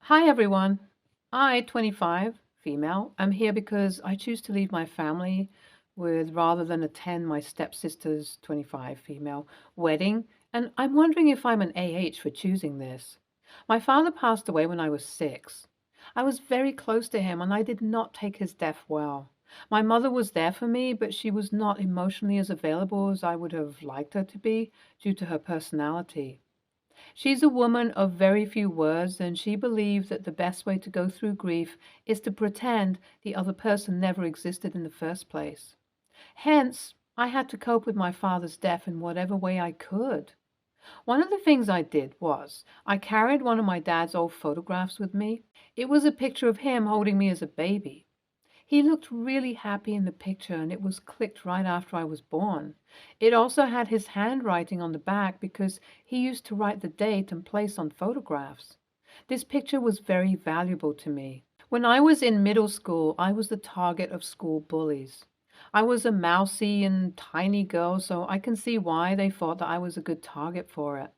Hi everyone. I, 25, female, am here because I choose to leave my family with rather than attend my stepsister's 25 female wedding, and I'm wondering if I'm an AH for choosing this. My father passed away when I was 6. I was very close to him and I did not take his death well. My mother was there for me, but she was not emotionally as available as I would have liked her to be due to her personality. She's a woman of very few words, and she believed that the best way to go through grief is to pretend the other person never existed in the first place. Hence, I had to cope with my father's death in whatever way I could. One of the things I did was I carried one of my dad's old photographs with me. It was a picture of him holding me as a baby. He looked really happy in the picture, and it was clicked right after I was born. It also had his handwriting on the back because he used to write the date and place on photographs. This picture was very valuable to me. When I was in middle school, I was the target of school bullies. I was a mousy and tiny girl, so I can see why they thought that I was a good target for it.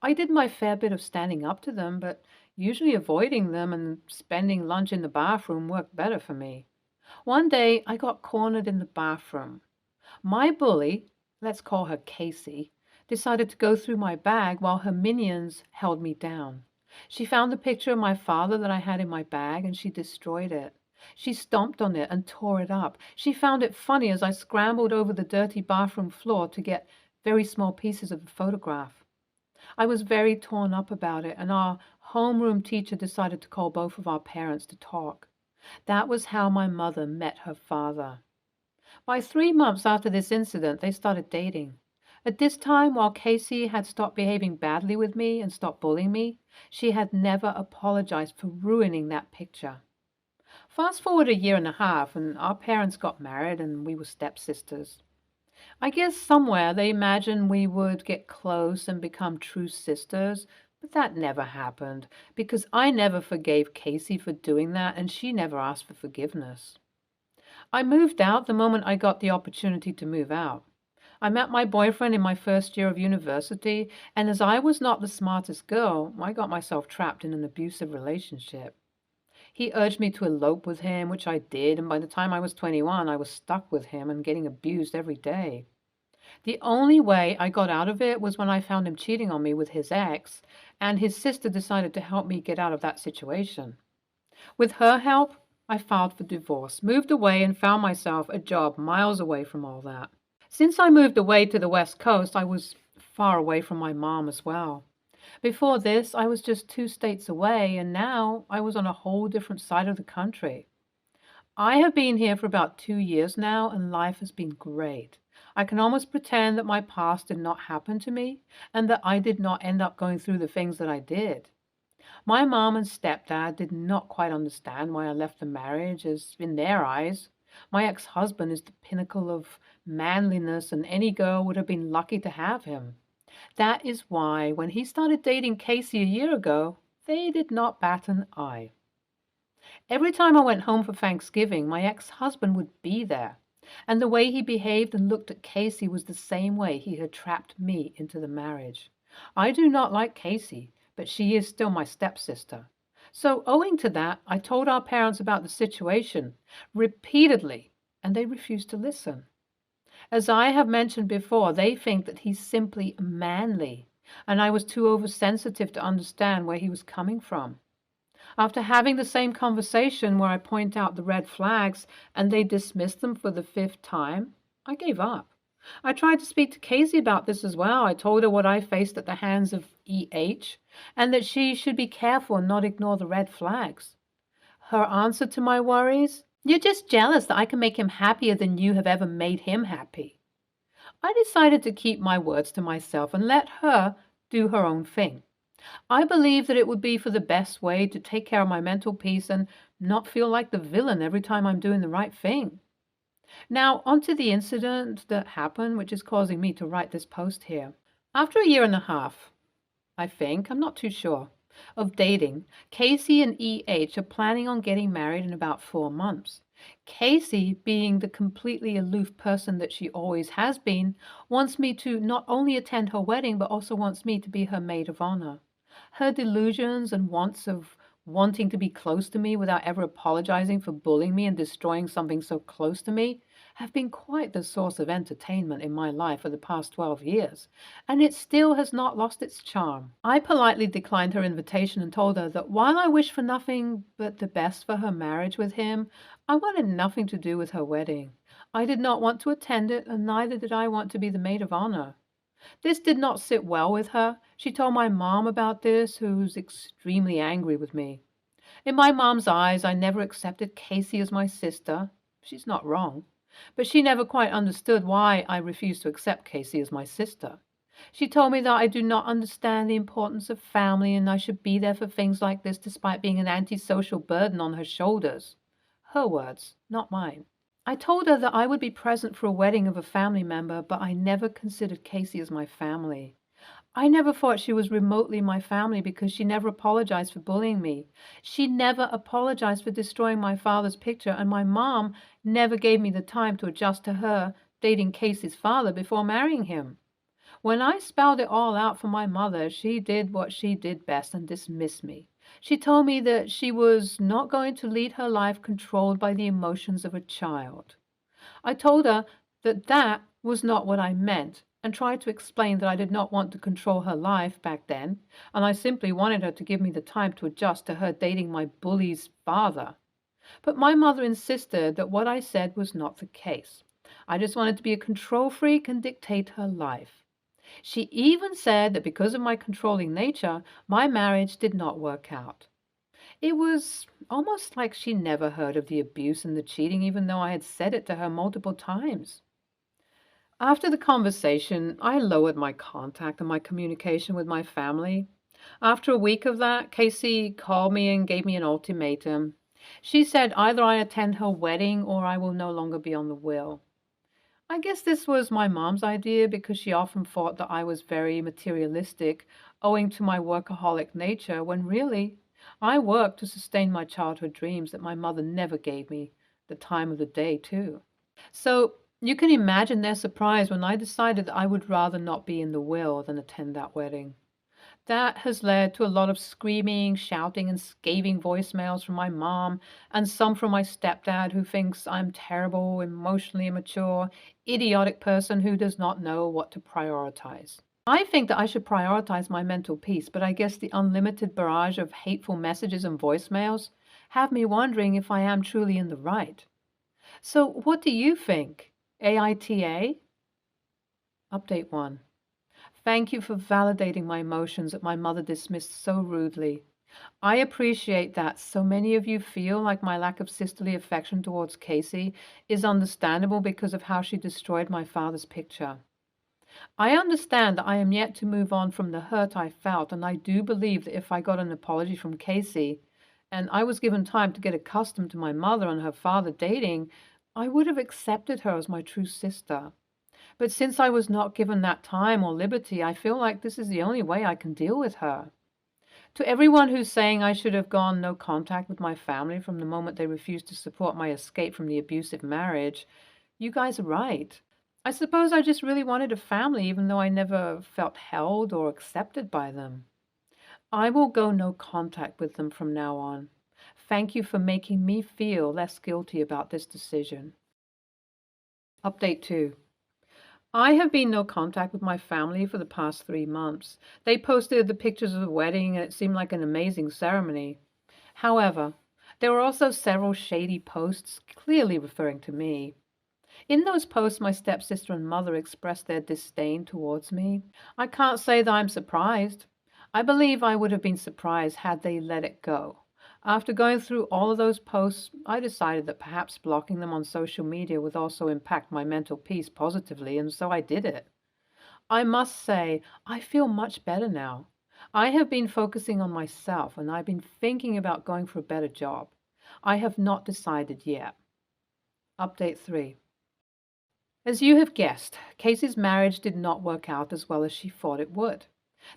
I did my fair bit of standing up to them, but usually avoiding them and spending lunch in the bathroom worked better for me. One day I got cornered in the bathroom. My bully, let's call her Casey, decided to go through my bag while her minions held me down. She found the picture of my father that I had in my bag and she destroyed it. She stomped on it and tore it up. She found it funny as I scrambled over the dirty bathroom floor to get very small pieces of the photograph. I was very torn up about it, and our homeroom teacher decided to call both of our parents to talk. That was how my mother met her father. By 3 months after this incident, they started dating. At this time, while Casey had stopped behaving badly with me and stopped bullying me, she had never apologized for ruining that picture. Fast forward a year and a half, and our parents got married and we were stepsisters. I guess somewhere they imagined we would get close and become true sisters, but that never happened because I never forgave Casey for doing that and she never asked for forgiveness. I moved out the moment I got the opportunity to move out. I met my boyfriend in my first year of university, and as I was not the smartest girl, I got myself trapped in an abusive relationship. He urged me to elope with him, which I did, and by the time I was 21, I was stuck with him and getting abused every day. The only way I got out of it was when I found him cheating on me with his ex, and his sister decided to help me get out of that situation. With her help, I filed for divorce, moved away, and found myself a job miles away from all that. Since I moved away to the West Coast, I was far away from my mom as well. Before this, I was just 2 states away, and now I was on a whole different side of the country. I have been here for about 2 years now, and life has been great. I can almost pretend that my past did not happen to me and that I did not end up going through the things that I did. My mom and stepdad did not quite understand why I left the marriage, as in their eyes, my ex-husband is the pinnacle of manliness and any girl would have been lucky to have him. That is why when he started dating Casey a year ago, they did not bat an eye. Every time I went home for Thanksgiving, my ex-husband would be there, and the way he behaved and looked at Casey was the same way he had trapped me into the marriage. I do not like Casey, but she is still my stepsister. So owing to that, I told our parents about the situation repeatedly, and they refused to listen. As I have mentioned before, they think that he's simply manly, and I was too oversensitive to understand where he was coming from. After having the same conversation where I point out the red flags and they dismiss them for the fifth time, I gave up. I tried to speak to Casey about this as well. I told her what I faced at the hands of EH and that she should be careful and not ignore the red flags. Her answer to my worries, "You're just jealous that I can make him happier than you have ever made him happy." I decided to keep my words to myself and let her do her own thing. I believe that it would be for the best way to take care of my mental peace and not feel like the villain every time I'm doing the right thing. Now, onto the incident that happened, which is causing me to write this post here. After a year and a half, I think, I'm not too sure, of dating, Casey and EH are planning on getting married in about 4 months. Casey, being the completely aloof person that she always has been, wants me to not only attend her wedding, but also wants me to be her maid of honor. Her delusions and wants of wanting to be close to me without ever apologizing for bullying me and destroying something so close to me, have been quite the source of entertainment in my life for the past 12 years, and it still has not lost its charm. I politely declined her invitation and told her that while I wish for nothing but the best for her marriage with him, I wanted nothing to do with her wedding. I did not want to attend it, and neither did I want to be the maid of honor. This did not sit well with her. She told my mom about this, who's extremely angry with me. In my mom's eyes, I never accepted Casey as my sister. She's not wrong. But she never quite understood why I refused to accept Casey as my sister. She told me that I do not understand the importance of family and I should be there for things like this despite being an antisocial burden on her shoulders. Her words, not mine. I told her that I would be present for a wedding of a family member, but I never considered Casey as my family. I never thought she was remotely my family because she never apologized for bullying me. She never apologized for destroying my father's picture, and my mom never gave me the time to adjust to her dating Casey's father before marrying him. When I spelled it all out for my mother, she did what she did best and dismissed me. She told me that she was not going to lead her life controlled by the emotions of a child. I told her that that was not what I meant and tried to explain that I did not want to control her life back then, and I simply wanted her to give me the time to adjust to her dating my bully's father. But my mother insisted that what I said was not the case. I just wanted to be a control freak and dictate her life. She even said that because of my controlling nature, my marriage did not work out. It was almost like she never heard of the abuse and the cheating, even though I had said it to her multiple times. After the conversation, I lowered my contact and my communication with my family. After a week of that, Casey called me and gave me an ultimatum. She said either I attend her wedding or I will no longer be on the will. I guess this was my mom's idea because she often thought that I was very materialistic, owing to my workaholic nature, when really I worked to sustain my childhood dreams that my mother never gave me the time of the day, too. So you can imagine their surprise when I decided that I would rather not be in the will than attend that wedding. That has led to a lot of screaming, shouting, and scathing voicemails from my mom and some from my stepdad who thinks I'm terrible, emotionally immature, idiotic person who does not know what to prioritize. I think that I should prioritize my mental peace, but I guess the unlimited barrage of hateful messages and voicemails have me wondering if I am truly in the right. So what do you think? AITA? Update 1. Thank you for validating my emotions that my mother dismissed so rudely. I appreciate that so many of you feel like my lack of sisterly affection towards Casey is understandable because of how she destroyed my father's picture. I understand that I am yet to move on from the hurt I felt, and I do believe that if I got an apology from Casey and I was given time to get accustomed to my mother and her father dating, I would have accepted her as my true sister. But since I was not given that time or liberty, I feel like this is the only way I can deal with her. To everyone who's saying I should have gone no contact with my family from the moment they refused to support my escape from the abusive marriage, you guys are right. I suppose I just really wanted a family, even though I never felt held or accepted by them. I will go no contact with them from now on. Thank you for making me feel less guilty about this decision. Update 2. I have been no contact with my family for the past 3 months. They posted the pictures of the wedding and it seemed like an amazing ceremony. However, there were also several shady posts clearly referring to me. In those posts, my stepsister and mother expressed their disdain towards me. I can't say that I'm surprised. I believe I would have been surprised had they let it go. After going through all of those posts, I decided that perhaps blocking them on social media would also impact my mental peace positively, and so I did it. I must say, I feel much better now. I have been focusing on myself, and I've been thinking about going for a better job. I have not decided yet. Update 3. As you have guessed, Casey's marriage did not work out as well as she thought it would.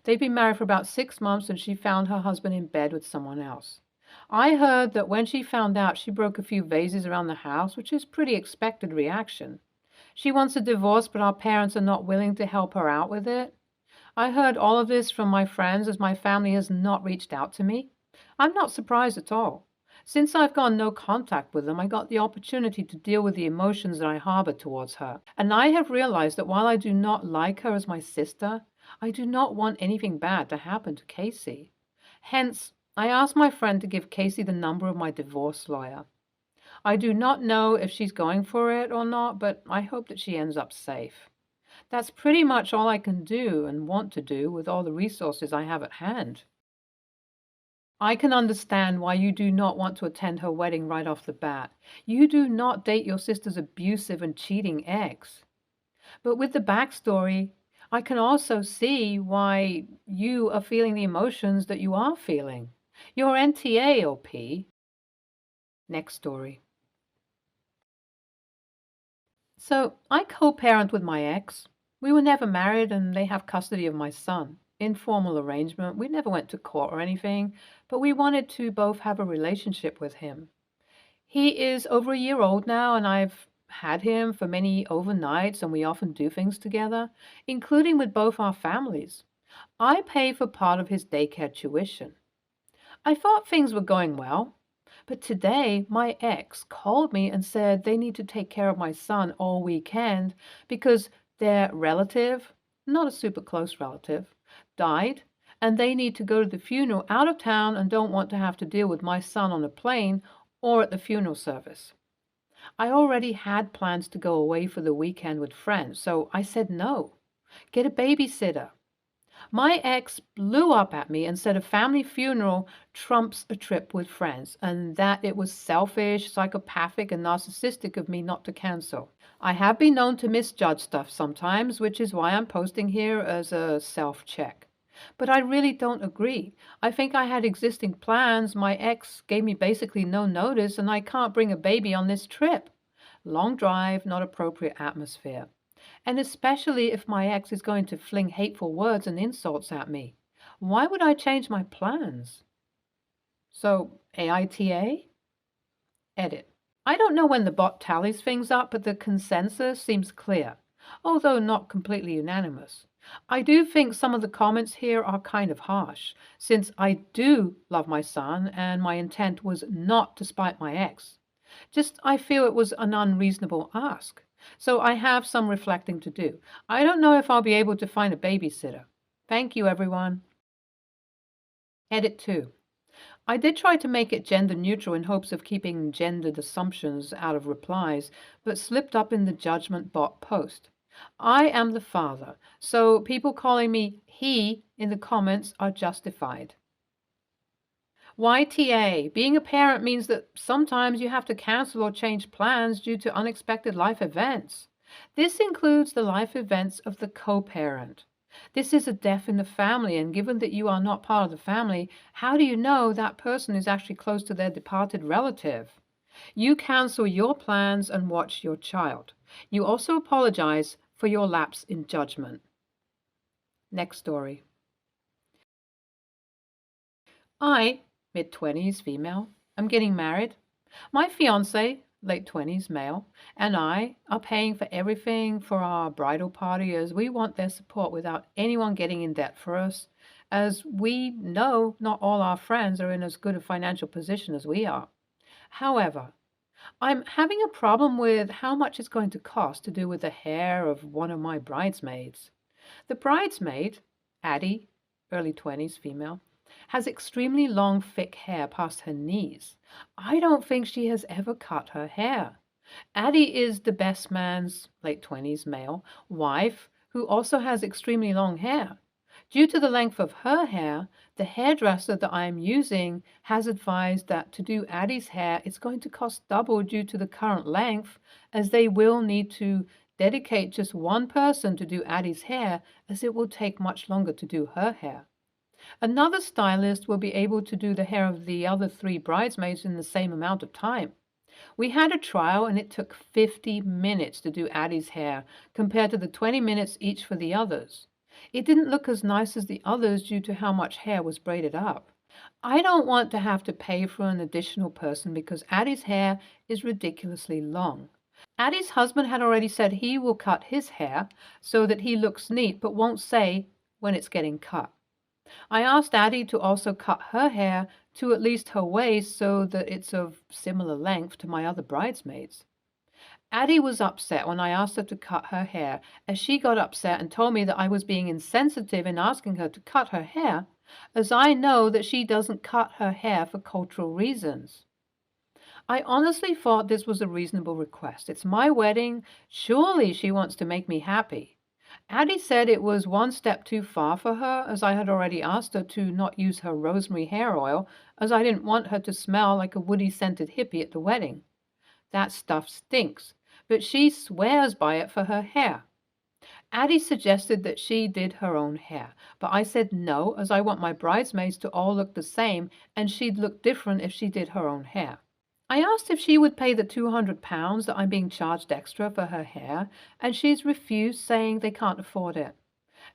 They'd been married for about 6 months and she found her husband in bed with someone else. I heard that when she found out, she broke a few vases around the house, which is pretty expected reaction. She wants a divorce, but our parents are not willing to help her out with it. I heard all of this from my friends as my family has not reached out to me. I'm not surprised at all. Since I've gone no contact with them, I got the opportunity to deal with the emotions that I harbor towards her. And I have realized that while I do not like her as my sister, I do not want anything bad to happen to Casey. Hence, I asked my friend to give Casey the number of my divorce lawyer. I do not know if she's going for it or not, but I hope that she ends up safe. That's pretty much all I can do and want to do with all the resources I have at hand. I can understand why you do not want to attend her wedding right off the bat. You do not date your sister's abusive and cheating ex. But with the backstory, I can also see why you are feeling the emotions that you are feeling. Your NTA, OP. Next story. So I co-parent with my ex. We were never married and they have custody of my son. Informal arrangement. We never went to court or anything, but we wanted to both have a relationship with him. He is over a year old now, and I've had him for many overnights, and we often do things together, including with both our families. I pay for part of his daycare tuition. I thought things were going well, but today my ex called me and said they need to take care of my son all weekend because their relative, not a super close relative, died, and they need to go to the funeral out of town and don't want to have to deal with my son on a plane or at the funeral service. I already had plans to go away for the weekend with friends, so I said no. Get a babysitter. My ex blew up at me and said a family funeral trumps a trip with friends, and that it was selfish, psychopathic, and narcissistic of me not to cancel. I have been known to misjudge stuff sometimes, which is why I'm posting here as a self-check. But I really don't agree. I think I had existing plans. My ex gave me basically no notice, and I can't bring a baby on this trip. Long drive, not appropriate atmosphere. And especially if my ex is going to fling hateful words and insults at me. Why would I change my plans? So, AITA? Edit. I don't know when the bot tallies things up, but the consensus seems clear, although not completely unanimous. I do think some of the comments here are kind of harsh, since I do love my son and my intent was not to spite my ex. Just I feel it was an unreasonable ask. So I have some reflecting to do. I don't know if I'll be able to find a babysitter. Thank you, everyone. Edit 2. I did try to make it gender neutral in hopes of keeping gendered assumptions out of replies, but slipped up in the judgment bot post. I am the father, so people calling me he in the comments are justified. YTA, being a parent means that sometimes you have to cancel or change plans due to unexpected life events. This includes the life events of the co-parent. This is a death in the family, and given that you are not part of the family, how do you know that person is actually close to their departed relative? You cancel your plans and watch your child. You also apologize for your lapse in judgment. Next story. I, mid-20s, female, am getting married. My fiance, late 20s, male, and I are paying for everything for our bridal party as we want their support without anyone getting in debt for us, as we know not all our friends are in as good a financial position as we are. However, I'm having a problem with how much it's going to cost to do with the hair of one of my bridesmaids. The bridesmaid, Addie, early 20s, female, has extremely long, thick hair past her knees. I don't think she has ever cut her hair. Addie is the best man's, late 20s, male, wife, who also has extremely long hair. Due to the length of her hair, the hairdresser that I am using has advised that to do Addie's hair, it's going to cost double due to the current length, as they will need to dedicate just one person to do Addie's hair, as it will take much longer to do her hair. Another stylist will be able to do the hair of the other 3 bridesmaids in the same amount of time. We had a trial and it took 50 minutes to do Addie's hair compared to the 20 minutes each for the others. It didn't look as nice as the others due to how much hair was braided up. I don't want to have to pay for an additional person because Addie's hair is ridiculously long. Addie's husband had already said he will cut his hair so that he looks neat but won't say when it's getting cut. I asked Addie to also cut her hair to at least her waist so that it's of similar length to my other bridesmaids. Addie was upset when I asked her to cut her hair, as she got upset and told me that I was being insensitive in asking her to cut her hair, as I know that she doesn't cut her hair for cultural reasons. I honestly thought this was a reasonable request. It's my wedding. Surely she wants to make me happy. Addie said it was one step too far for her, as I had already asked her to not use her rosemary hair oil, as I didn't want her to smell like a woody scented hippie at the wedding. That stuff stinks, but she swears by it for her hair. Addie suggested that she did her own hair, but I said no, as I want my bridesmaids to all look the same, and she'd look different if she did her own hair. I asked if she would pay the £200 that I'm being charged extra for her hair, and she's refused, saying they can't afford it.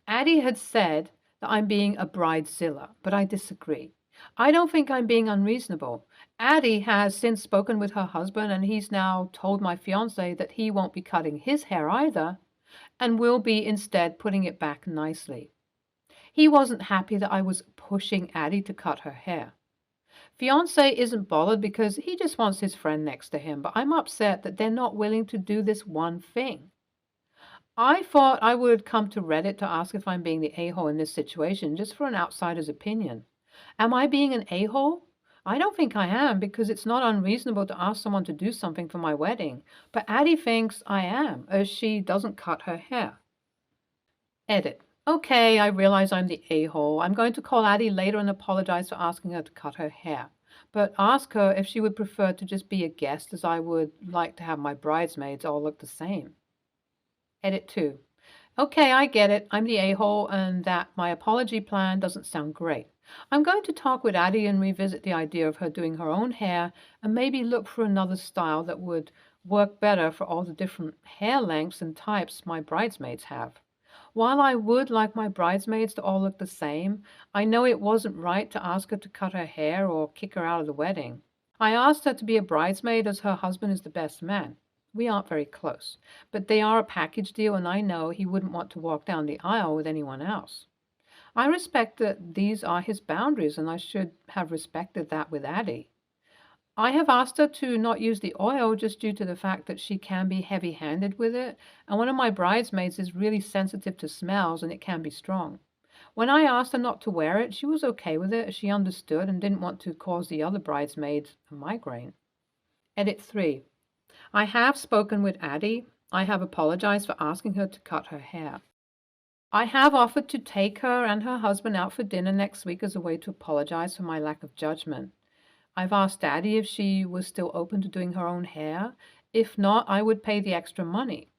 Addie had said that I'm being a bridezilla, but I disagree. I don't think I'm being unreasonable. Addie has since spoken with her husband, and he's now told my fiance that he won't be cutting his hair either, and will be instead putting it back nicely. He wasn't happy that I was pushing Addie to cut her hair. Fiance isn't bothered because he just wants his friend next to him, but I'm upset that they're not willing to do this one thing. I thought I would come to Reddit to ask if I'm being the a-hole in this situation, just for an outsider's opinion. Am I being an a-hole? I don't think I am, because it's not unreasonable to ask someone to do something for my wedding, but Addie thinks I am, as she doesn't cut her hair. Edit. Okay, I realize I'm the a-hole. I'm going to call Addie later and apologize for asking her to cut her hair, but ask her if she would prefer to just be a guest, as I would like to have my bridesmaids all look the same. Edit 2. Okay, I get it. I'm the a-hole, and that my apology plan doesn't sound great. I'm going to talk with Addie and revisit the idea of her doing her own hair, and maybe look for another style that would work better for all the different hair lengths and types my bridesmaids have. While I would like my bridesmaids to all look the same, I know it wasn't right to ask her to cut her hair or kick her out of the wedding. I asked her to be a bridesmaid as her husband is the best man. We aren't very close, but they are a package deal, and I know he wouldn't want to walk down the aisle with anyone else. I respect that these are his boundaries, and I should have respected that with Addie. I have asked her to not use the oil just due to the fact that she can be heavy-handed with it, and one of my bridesmaids is really sensitive to smells, and it can be strong. When I asked her not to wear it, she was okay with it, as she understood and didn't want to cause the other bridesmaids a migraine. Edit 3. I have spoken with Addie. I have apologized for asking her to cut her hair. I have offered to take her and her husband out for dinner next week as a way to apologize for my lack of judgment. I've asked Addie if she was still open to doing her own hair. If not, I would pay the extra money.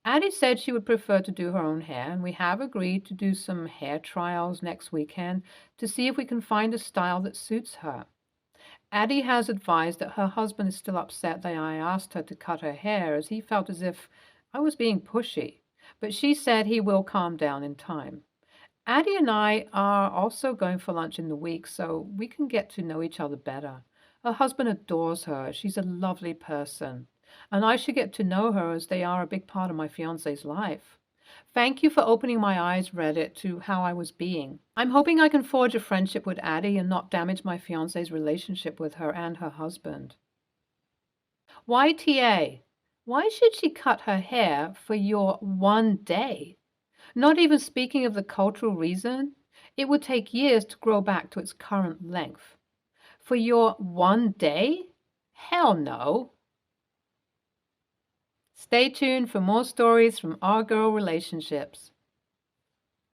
Addie said she would prefer to do her own hair, and we have agreed to do some hair trials next weekend to see if we can find a style that suits her. Addie has advised that her husband is still upset that I asked her to cut her hair, as he felt as if I was being pushy, but she said he will calm down in time. Addie and I are also going for lunch in the week, so we can get to know each other better. Her husband adores her. She's a lovely person, and I should get to know her, as they are a big part of my fiance's life. Thank you for opening my eyes, Reddit, to how I was being. I'm hoping I can forge a friendship with Addie and not damage my fiance's relationship with her and her husband. YTA. Why should she cut her hair for your one day? Not even speaking of the cultural reason, it would take years to grow back to its current length. For your one day? Hell no. Stay tuned for more stories from our girl relationships.